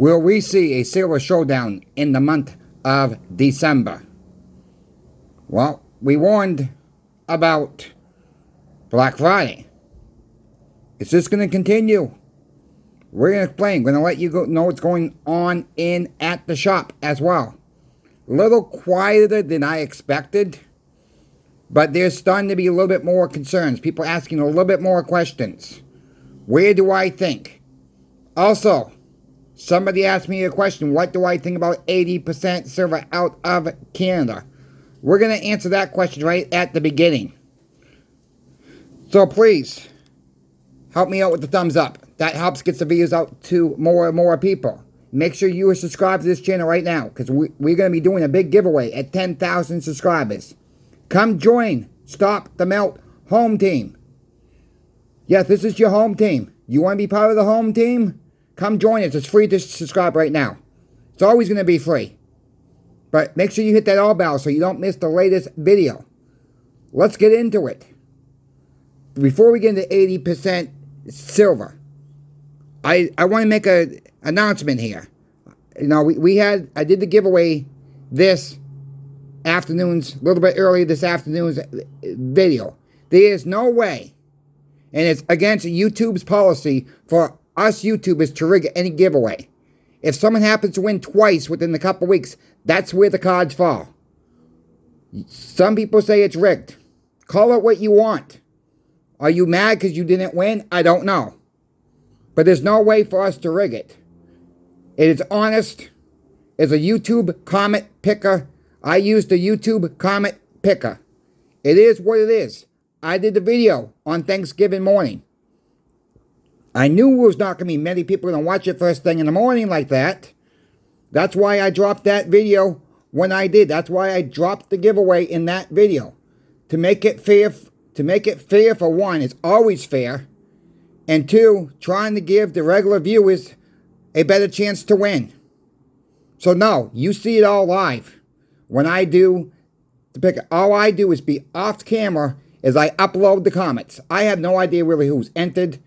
Will we see a silver showdown in the month of December? Well, we warned about Black Friday. Is this going to continue? We're going to explain. We're going to let you know what's going on at the shop as well. A little quieter than I expected, but there's starting to be a little bit more concerns. People asking a little bit more questions. Where do I think? Also, somebody asked me a question. What do I think about 80% silver out of Canada? We're going to answer that question right at the beginning. So please, help me out with the thumbs up. That helps get the videos out to more and more people. Make sure you are subscribed to this channel right now, because we're going to be doing a big giveaway at 10,000 subscribers. Come join Stop the Melt Home Team. Yes, this is your home team. You want to be part of the home team? Come join us. It's free to subscribe right now. It's always going to be free. But make sure you hit that all bell so you don't miss the latest video. Let's get into it. Before we get into 80% silver, I want to make an announcement here. You know, I did the giveaway this afternoon's, a little bit earlier this afternoon's video. There is no way, and it's against YouTube's policy for us YouTubers to rig any giveaway. If someone happens to win twice within a couple weeks, that's where the cards fall. Some people say it's rigged. Call it what you want. Are you mad because you didn't win? I don't know. But there's no way for us to rig it. It is honest. It's a YouTube comment picker. I used the YouTube comment picker. It is what it is. I did the video on Thanksgiving morning. I knew there was not going to be many people going to watch it first thing in the morning like that. That's why I dropped that video when I did. That's why I dropped the giveaway in that video. To make it fair, for one, it's always fair. And two, trying to give the regular viewers a better chance to win. So no, you see it all live. When I do the pick, all I do is be off camera as I upload the comments. I have no idea really who's entered.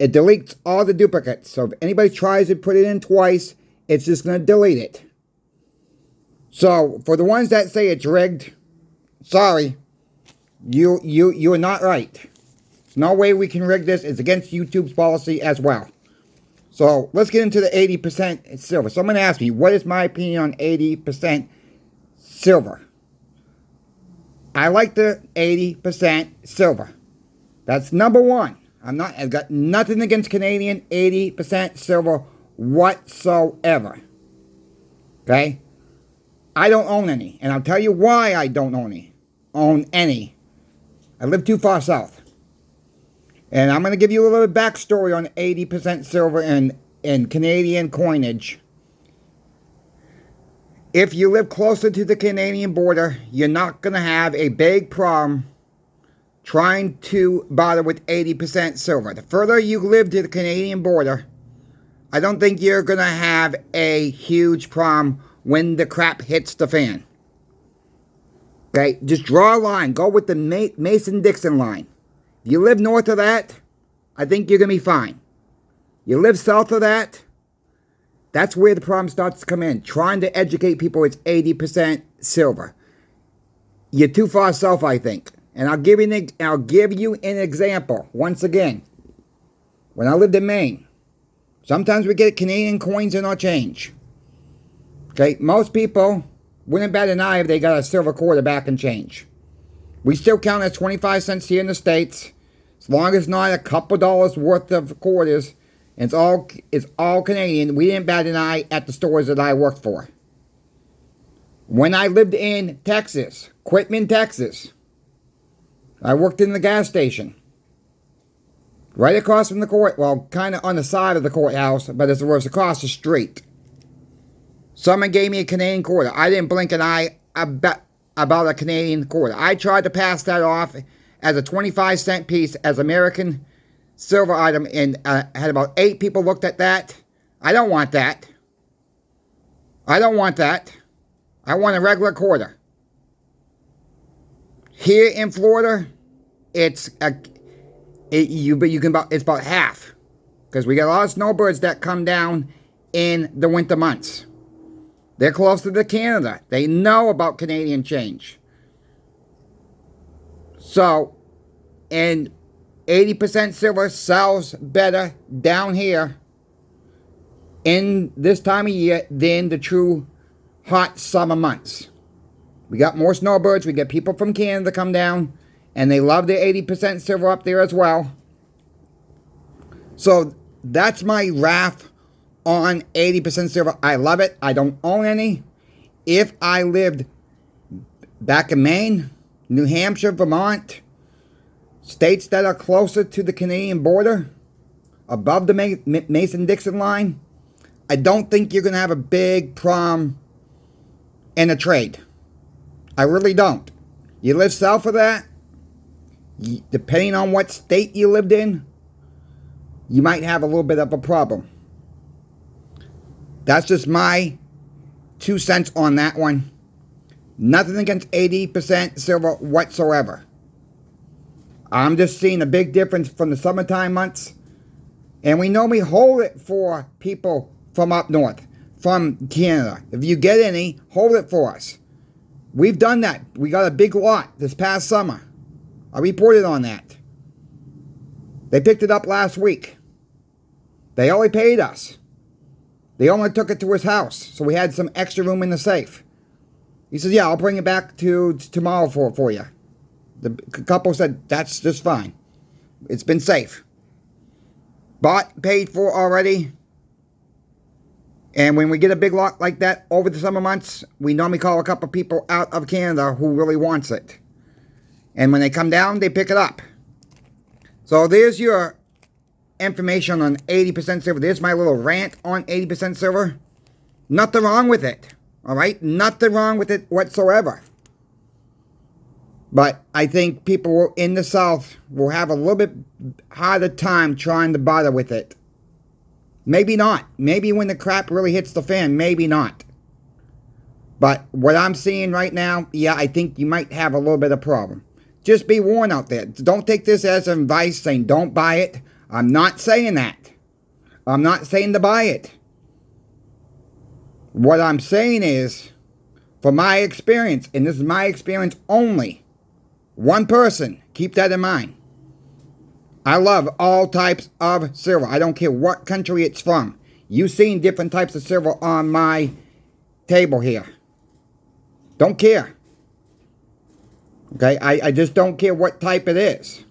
It deletes all the duplicates. So if anybody tries to put it in twice, it's just going to delete it. So for the ones that say it's rigged, sorry, you're not right. There's no way we can rig this. It's against YouTube's policy as well. So let's get into the 80% silver. Someone asked me, what is my opinion on 80% silver? I like the 80% silver. That's number one. I've got nothing against Canadian 80% silver whatsoever. Okay? I don't own any. And I'll tell you why I don't own any. I live too far south. And I'm going to give you a little backstory on 80% silver and Canadian coinage. If you live closer to the Canadian border, you're not going to have a big problem trying to bother with 80% silver. The further you live to the Canadian border, I don't think you're going to have a huge problem when the crap hits the fan. Okay, just draw a line. Go with the Mason-Dixon line. If you live north of that, I think you're going to be fine. You live south of that, that's where the problem starts to come in. Trying to educate people it's 80% silver. You're too far south, I think. And I'll give you an example. Once again, when I lived in Maine, sometimes we get Canadian coins in our change. Okay, most people wouldn't bat an eye if they got a silver quarter back in change. We still count as 25 cents here in the States, as long as it's not a couple dollars worth of quarters. And it's all Canadian. We didn't bat an eye at the stores that I worked for. When I lived in Texas, Quitman, Texas, I worked in the gas station. Right across from the court, well, kind of on the side of the courthouse, but it was across the street. Someone gave me a Canadian quarter. I didn't blink an eye about a Canadian quarter. I tried to pass that off as a 25-cent piece as American silver item, and had about 8 people looked at that. I don't want that. I don't want that. I want a regular quarter. Here in Florida, it's about half, because we got a lot of snowbirds that come down in the winter months. They're closer to Canada. They know about Canadian change. So, and 80% silver sells better down here in this time of year than the true hot summer months. We got more snowbirds. We get people from Canada come down, and they love their 80% silver up there as well. So that's my wrath on 80% silver. I love it. I don't own any. If I lived back in Maine, New Hampshire, Vermont, states that are closer to the Canadian border, above the Mason-Dixon line, I don't think you're going to have a big problem in a trade. I really don't. You live south of that, depending on what state you lived in, you might have a little bit of a problem. That's just my 2 cents on that one. Nothing against 80% silver whatsoever. I'm just seeing a big difference from the summertime months. And we normally hold it for people from up north, from Canada. If you get any, hold it for us. We've done that. We got a big lot this past summer. I reported on that. They picked it up last week. They only paid us. They only took it to his house, so we had some extra room in the safe. He says, yeah, I'll bring it back to tomorrow for you. The couple said, that's just fine. It's been safe. Bought, paid for already. And when we get a big lot like that over the summer months, we normally call a couple people out of Canada who really wants it. And when they come down, they pick it up. So there's your information on 80% silver. There's my little rant on 80% silver. Nothing wrong with it. All right? Nothing wrong with it whatsoever. But I think people in the South will have a little bit harder time trying to bother with it. Maybe not. Maybe when the crap really hits the fan, maybe not. But what I'm seeing right now, yeah, I think you might have a little bit of problem. Just be warned out there. Don't take this as advice saying don't buy it. I'm not saying that. I'm not saying to buy it. What I'm saying is, from my experience, and this is my experience only, one person, keep that in mind. I love all types of silver. I don't care what country it's from. You've seen different types of silver on my table here. Don't care. Okay, I just don't care what type it is.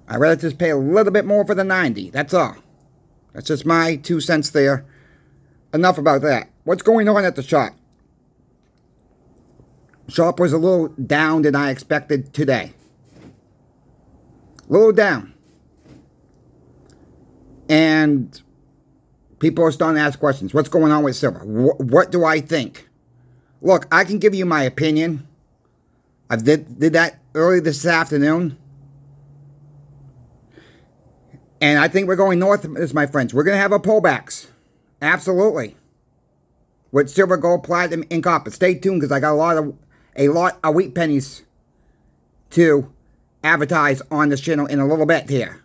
I'd rather just pay a little bit more for the 90. That's all. That's just my 2 cents there. Enough about that. What's going on at the shop? Shop was a little down than I expected today. A little down. And people are starting to ask questions. What's going on with silver? What do I think? Look, I can give you my opinion. I did that early this afternoon. And I think we're going north, my friends. We're going to have our pullbacks. Absolutely. With silver, gold, platinum, and copper. Stay tuned because I got a lot of wheat pennies to advertise on this channel in a little bit here.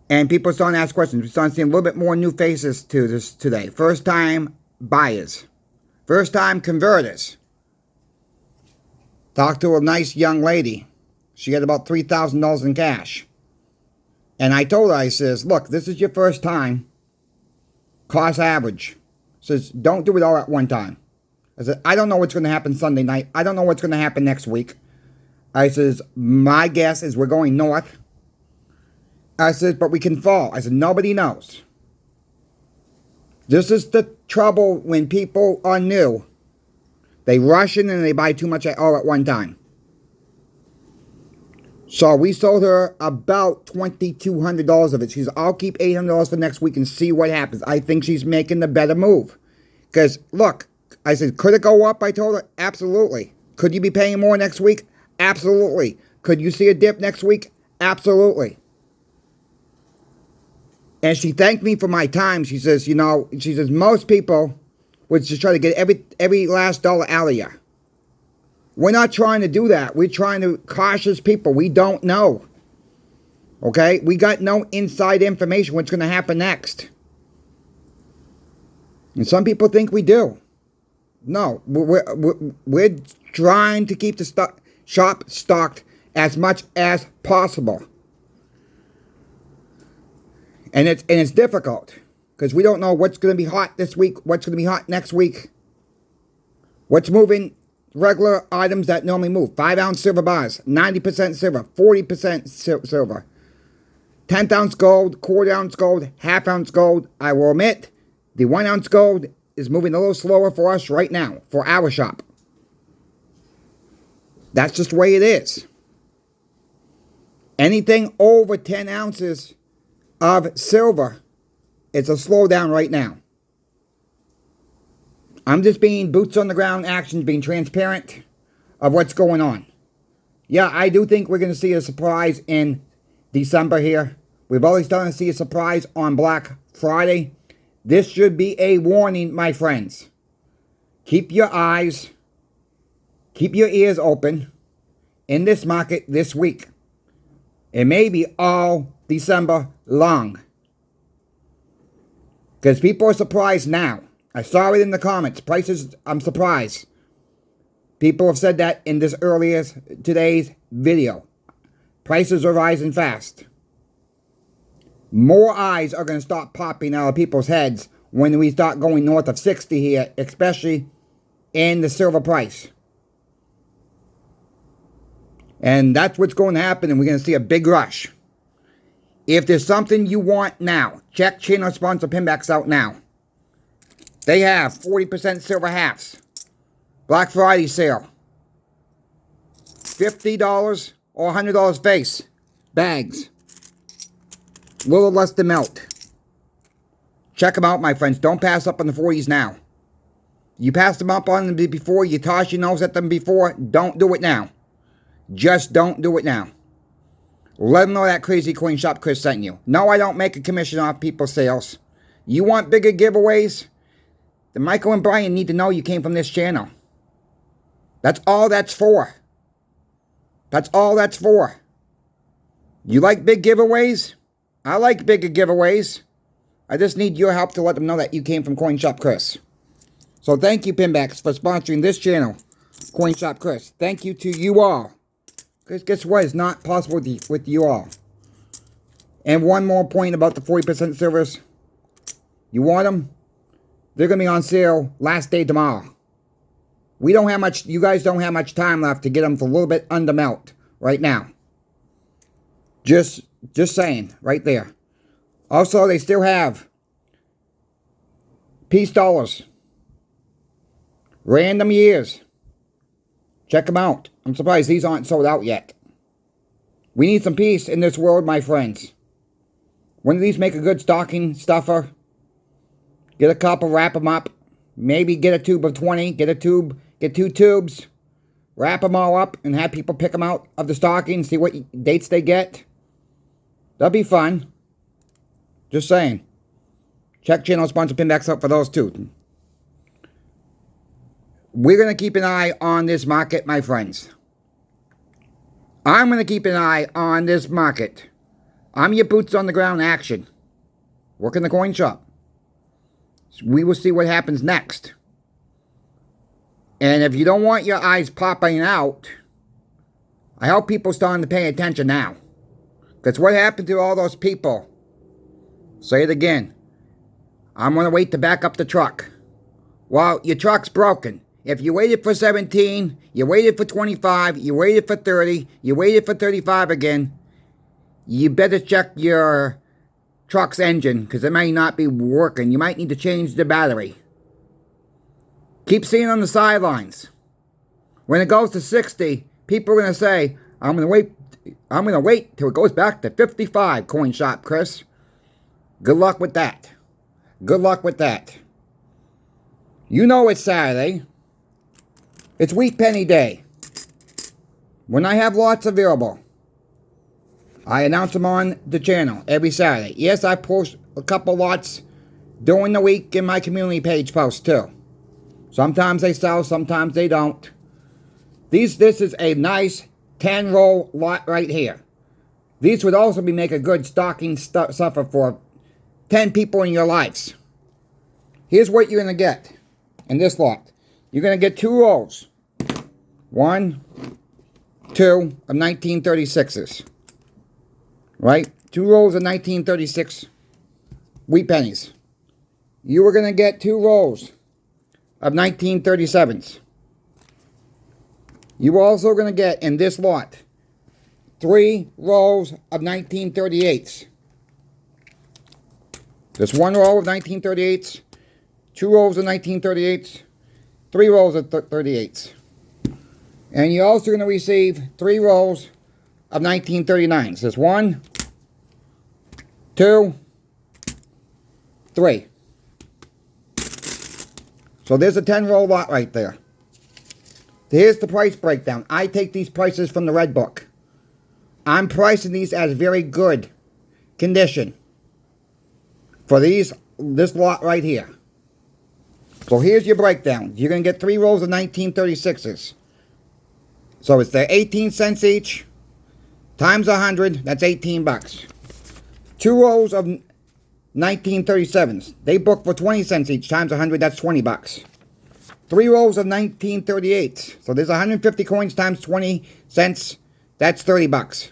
And people are starting to ask questions. We're starting to see a little bit more new faces to this today. First time buyers. First time converters. Talked to a nice young lady. She had about $3,000 in cash. And I told her, I says, look, this is your first time. Cost average. Says, don't do it all at one time. I said, I don't know what's going to happen Sunday night. I don't know what's going to happen next week. I says, my guess is we're going north. I said, but we can fall. I said, nobody knows. This is the trouble when people are new. They rush in and they buy too much all at one time. So we sold her about $2,200 of it. She said, I'll keep $800 for next week and see what happens. I think she's making the better move. Because, look, I said, could it go up? I told her, absolutely. Could you be paying more next week? Absolutely. Could you see a dip next week? Absolutely. And she thanked me for my time. She says, you know, she says, most people would just try to get every last dollar out of you. We're not trying to do that. We're trying to cautious people. We don't know. Okay? We got no inside information what's going to happen next. And some people think we do. No, we're trying to keep the shop stocked as much as possible. And it's difficult because we don't know what's going to be hot this week, what's going to be hot next week. What's moving regular items that normally move. 5-ounce silver bars, 90% silver, 40% silver. 10th ounce gold, quarter-ounce gold, half-ounce gold. I will admit, the 1-ounce gold is moving a little slower for us right now, for our shop. That's just the way it is. Anything over 10 ounces of silver, it's a slowdown right now. I'm just being boots on the ground action, being transparent of what's going on. Yeah, I do think we're going to see a surprise in December here. We've already started to see a surprise on Black Friday. This should be a warning, my friends. Keep your eyes, keep your ears open in this market this week. It may be all December long. Because people are surprised now. I saw it in the comments. Prices, I'm surprised. People have said that in this earliest today's video. Prices are rising fast. More eyes are going to start popping out of people's heads when we start going north of 60 here, especially in the silver price. And that's what's going to happen, and we're going to see a big rush. If there's something you want now, check channel sponsor Pinbacks out now. They have 40% silver halves. Black Friday sale. $50 or $100 face. Bags. Little less than melt. Check them out, my friends. Don't pass up on the 40s now. You passed them up on them before. You tossed your nose at them before. Don't do it now. Just don't do it now. Let them know that Crazy Coin Shop Chris sent you. No, I don't make a commission off people's sales. You want bigger giveaways? Then Michael and Brian need to know you came from this channel. That's all that's for. That's all that's for. You like big giveaways? I like bigger giveaways. I just need your help to let them know that you came from Coin Shop Chris. So thank you, Pinbacks, for sponsoring this channel, Coin Shop Chris. Thank you to you all. Because guess what? It's not possible with you all. And one more point about the 40% silvers. You want them? They're going to be on sale last day tomorrow. We don't have much, you guys don't have much time left to get them for a little bit under melt right now. Just saying, right there. Also, they still have peace dollars. Random years. Check them out. I'm surprised these aren't sold out yet. We need some peace in this world, my friends. One of these make a good stocking stuffer. Get a couple, wrap them up. Maybe get a tube of 20. Get 2 tubes. Wrap them all up and have people pick them out of the stocking. See what dates they get. That'll be fun. Just saying. Check channel sponsor Pinbacks out for those too. We're going to keep an eye on this market, my friends. I'm going to keep an eye on this market. I'm your boots on the ground action. Work in the coin shop. We will see what happens next. And if you don't want your eyes popping out, I hope people starting to pay attention now. Because what happened to all those people? Say it again. I'm going to wait to back up the truck. Well, your truck's broken. If you waited for 17, you waited for 25, you waited for 30, you waited for 35 again, you better check your truck's engine because it may not be working. You might need to change the battery. Keep seeing on the sidelines. When it goes to 60, people are going to say, I'm going to wait till it goes back to 55, Coin Shop Chris. Good luck with that. Good luck with that. You know it's Saturday. It's Wheat Penny Day. When I have lots available, I announce them on the channel every Saturday. Yes, I post a couple lots during the week in my community page posts too. Sometimes they sell, sometimes they don't. This is a nice 10-roll lot right here. These would also make a good stocking stuffer for 10 people in your lives. Here's what you're going to get in this lot. You're going to get 2 rolls. 1, 2 of 1936s. Right? 2 rolls of 1936 wheat pennies. You are going to get 2 rolls of 1937s. You are also going to get in this lot 3 rolls of 1938s. Just 1 roll of 1938s, 2 rolls of 1938s, 3 rolls of 38s. And you're also going to receive 3 rolls of 1939s. There's 1, 2, 3. So there's a 10-roll lot right there. Here's the price breakdown. I take these prices from the Red Book. I'm pricing these as very good condition for this lot right here. So here's your breakdown. You're going to get 3 rolls of 1936s. So it's they're 18 cents each. Times 100, that's 18 bucks. 2 rolls of 1937s. They book for 20 cents each. Times 100, that's 20 bucks. 3 rolls of 1938s. So there's 150 coins times 20 cents. That's 30 bucks.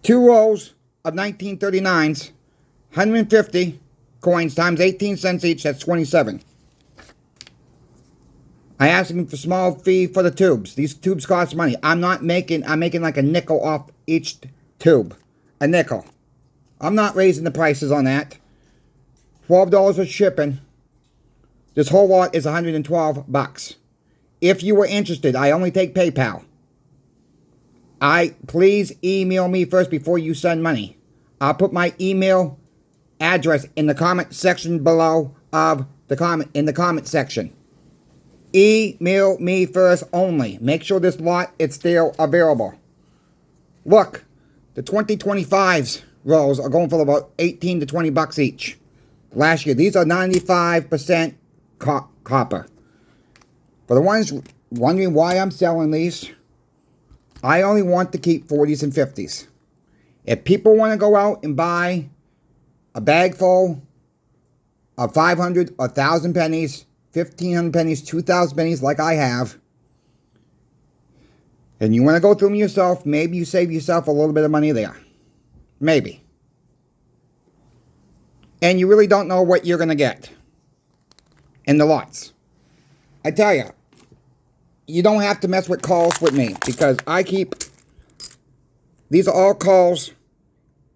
2 rolls of 1939s. 150 coins times 18 cents each. That's 27. I asked him for small fee for the tubes. These tubes cost money. I'm making like a nickel off each tube. A nickel. I'm not raising the prices on that. $12 for shipping. This whole lot is 112 bucks. If you were interested, I only take PayPal. Please email me first before you send money. I'll put my email address in the comment section below of the comment section. Email me first only. Make sure this lot is still available. Look, the 2025s rolls are going for about 18 to 20 bucks each. Last year, these are 95% copper. For the ones wondering why I'm selling these, I only want to keep 40s and 50s. If people want to go out and buy a bag full of 500 or 1,000 pennies, 1,500 pennies, 2,000 pennies like I have, and you want to go through them yourself, maybe you save yourself a little bit of money there. Maybe. And you really don't know what you're going to get in the lots. I tell you, you don't have to mess with calls with me because I keep, these are all calls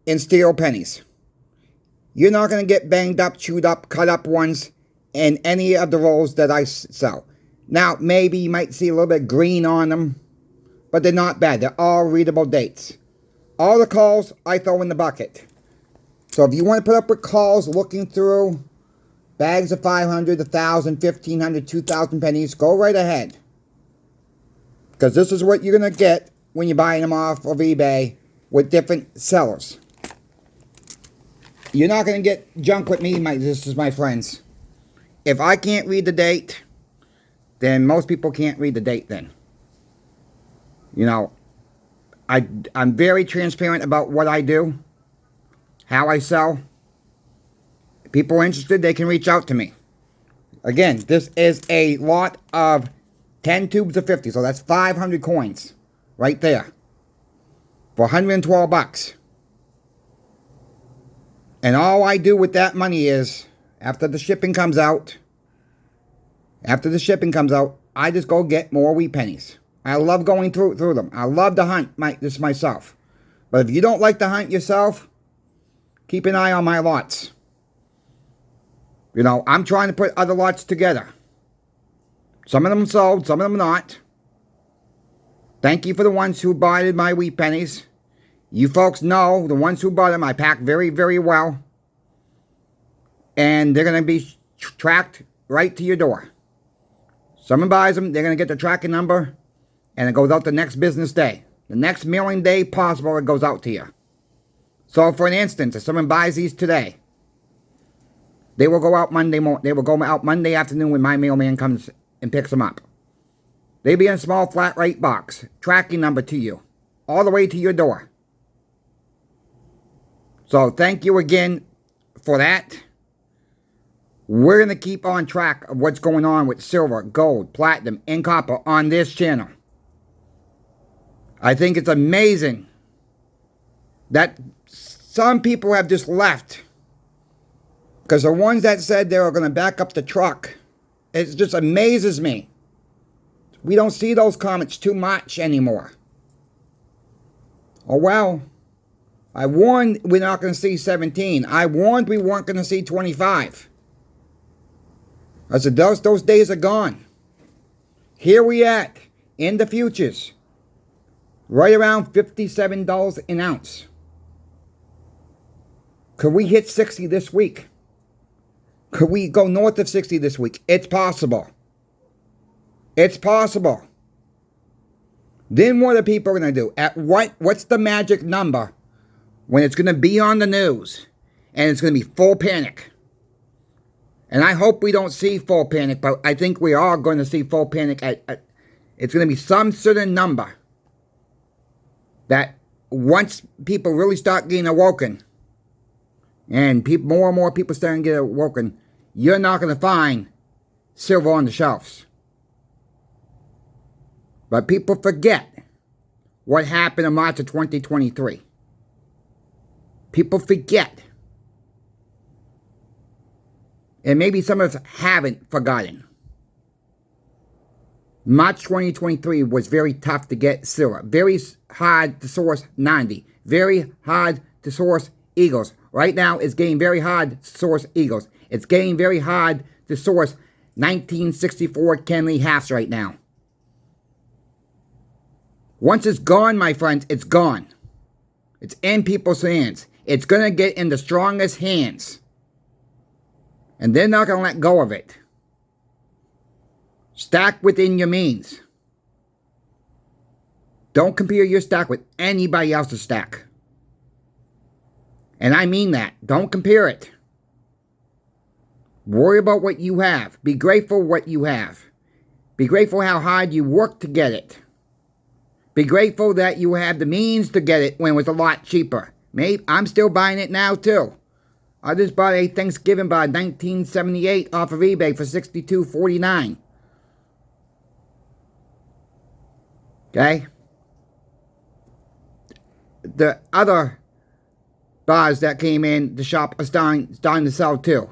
in steel pennies. You're not going to get banged up, chewed up, cut up ones in any of the rolls that I sell. Now, maybe you might see a little bit green on them, but they're not bad. They're all readable dates. All the calls I throw in the bucket. So if you want to put up with calls looking through bags of 500, 1,000, 1,500, 2,000 pennies, go right ahead. Because this is what you're going to get when you're buying them off of eBay with different sellers. You're not going to get junk with me, my friends. If I can't read the date, then most people can't read the date then. You know, I'm very transparent about what I do, how I sell. If people are interested, they can reach out to me. Again, this is a lot of 10 tubes of 50, so that's 500 coins right there for 112 bucks. And all I do with that money is, after the shipping comes out, I just go get more wheat pennies. I love going through them. I love to hunt this myself. But if you don't like to hunt yourself, keep an eye on my lots. You know, I'm trying to put other lots together. Some of them sold, some of them not. Thank you for the ones who bought my wheat pennies. You folks know, the ones who bought them, I pack very, very well. And they're going to be tracked right to your door. Someone buys them, they're going to get the tracking number, and it goes out the next business day. The next mailing day possible, it goes out to you. So, for an instance, if someone buys these today, they will go out Monday morning. They will go out Monday afternoon when my mailman comes and picks them up. They'll be in a small flat rate box, tracking number to you, all the way to your door. So thank you again for that. We're going to keep on track of what's going on with silver, gold, platinum, and copper on this channel. I think it's amazing that some people have just left. Because the ones that said they were going to back up the truck, it just amazes me. We don't see those comments too much anymore. Oh well, I warned we're not going to see 17. I warned we weren't going to see 25. I said those days are gone. Here we at in the futures, right around $57 an ounce. Could we hit 60 this week? Could we go north of 60 this week? It's possible. It's possible. Then what are people going to do? At what's the magic number when it's going to be on the news and it's going to be full panic? And I hope we don't see full panic, but I think we are going to see full panic. It's going to be some certain number that once people really start getting awoken, and more and more people starting to get awoken, you're not going to find silver on the shelves. But people forget what happened in March of 2023. People forget. And maybe some of us haven't forgotten. March 2023 was very tough to get silver. Very hard to source 90. Very hard to source eagles. Right now, it's getting very hard to source eagles. It's getting very hard to source 1964 Kenley halves right now. Once it's gone, my friends, it's gone. It's in people's hands. It's going to get in the strongest hands. And they're not going to let go of it. Stack within your means. Don't compare your stack with anybody else's stack. And I mean that. Don't compare it. Worry about what you have. Be grateful what you have. Be grateful how hard you worked to get it. Be grateful that you have the means to get it when it was a lot cheaper. Maybe I'm still buying it now too. I just bought a Thanksgiving bar 1978 off of eBay for $62.49. Okay? The other bars that came in the shop are starting to sell too.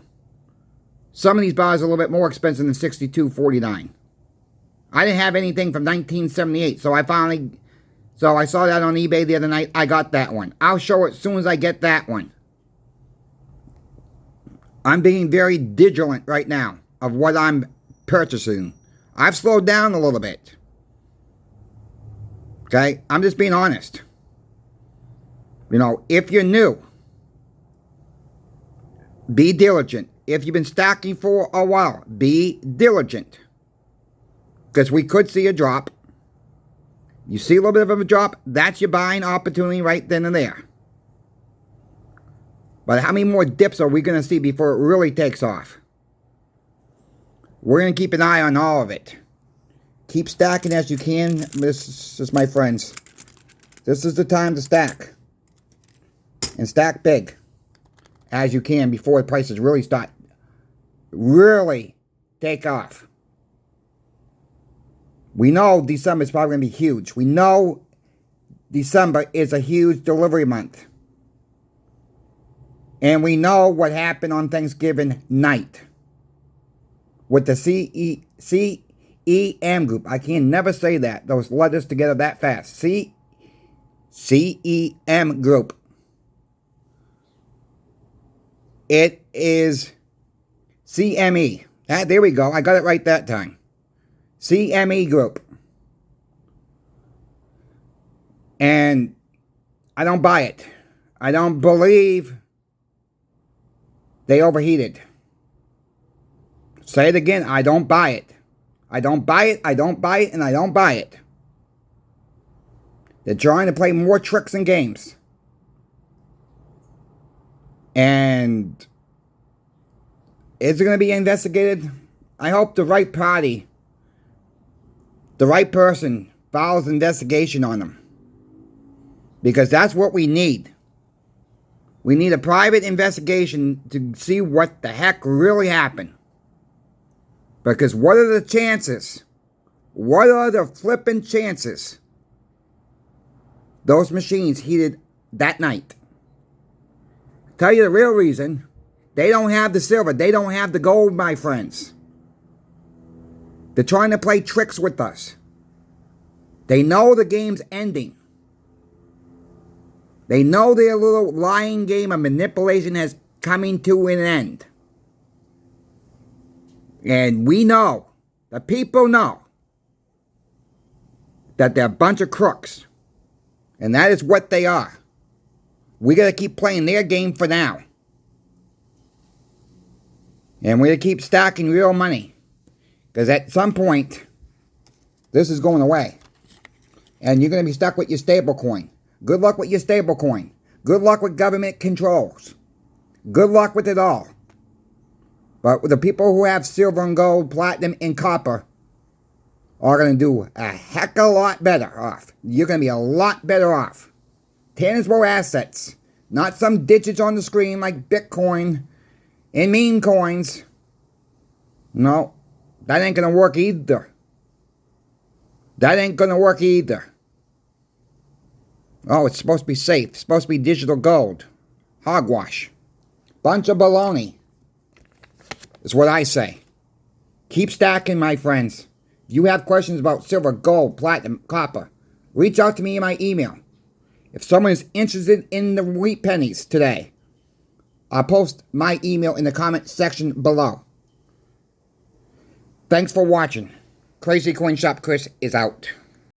Some of these bars are a little bit more expensive than $62.49. I didn't have anything from 1978, so I saw that on eBay the other night. I got that one. I'll show it as soon as I get that one. I'm being very vigilant right now of what I'm purchasing. I've slowed down a little bit. Okay? I'm just being honest. You know, if you're new, be diligent. If you've been stacking for a while, be diligent. Because we could see a drop. You see a little bit of a drop, that's your buying opportunity right then and there. But how many more dips are we going to see before it really takes off? We're going to keep an eye on all of it. Keep stacking as you can. This is my friends. This is the time to stack. And stack big as you can before the prices really take off. We know December is probably going to be huge. We know December is a huge delivery month. And we know what happened on Thanksgiving night with the CEM group. I can never say that. Those letters together that fast. CEM group. It is CME. There we go. I got it right that time. CME group. And I don't buy it. I don't believe they overheated. Say it again. I don't buy it. I don't buy it. I don't buy it. And I don't buy it. They're trying to play more tricks and games. And is it going to be investigated? I hope the right party, the right person, files an investigation on them. Because that's what we need. We need a private investigation to see what the heck really happened. Because what are the chances? What are the flippin' chances those machines heated that night? Tell you the real reason. They don't have the silver. They don't have the gold, my friends. They're trying to play tricks with us. They know the game's ending. They know their little lying game of manipulation is coming to an end. And we know, the people know, that they're a bunch of crooks. And that is what they are. We got to keep playing their game for now. And we're going to keep stacking real money. Because at some point, this is going away. And you're going to be stuck with your stable coin. Good luck with your stable coin. Good luck with government controls. Good luck with it all. But the people who have silver and gold, platinum and copper are going to do a heck of a lot better off. You're going to be a lot better off. Tangible assets. Not some digits on the screen like Bitcoin and meme coins. No, that ain't going to work either. That ain't going to work either. Oh, it's supposed to be safe. It's supposed to be digital gold. Hogwash. Bunch of baloney. Is what I say. Keep stacking, my friends. If you have questions about silver, gold, platinum, copper, reach out to me in my email. If someone is interested in the wheat pennies today, I'll post my email in the comment section below. Thanks for watching. Crazy Coin Shop Chris is out.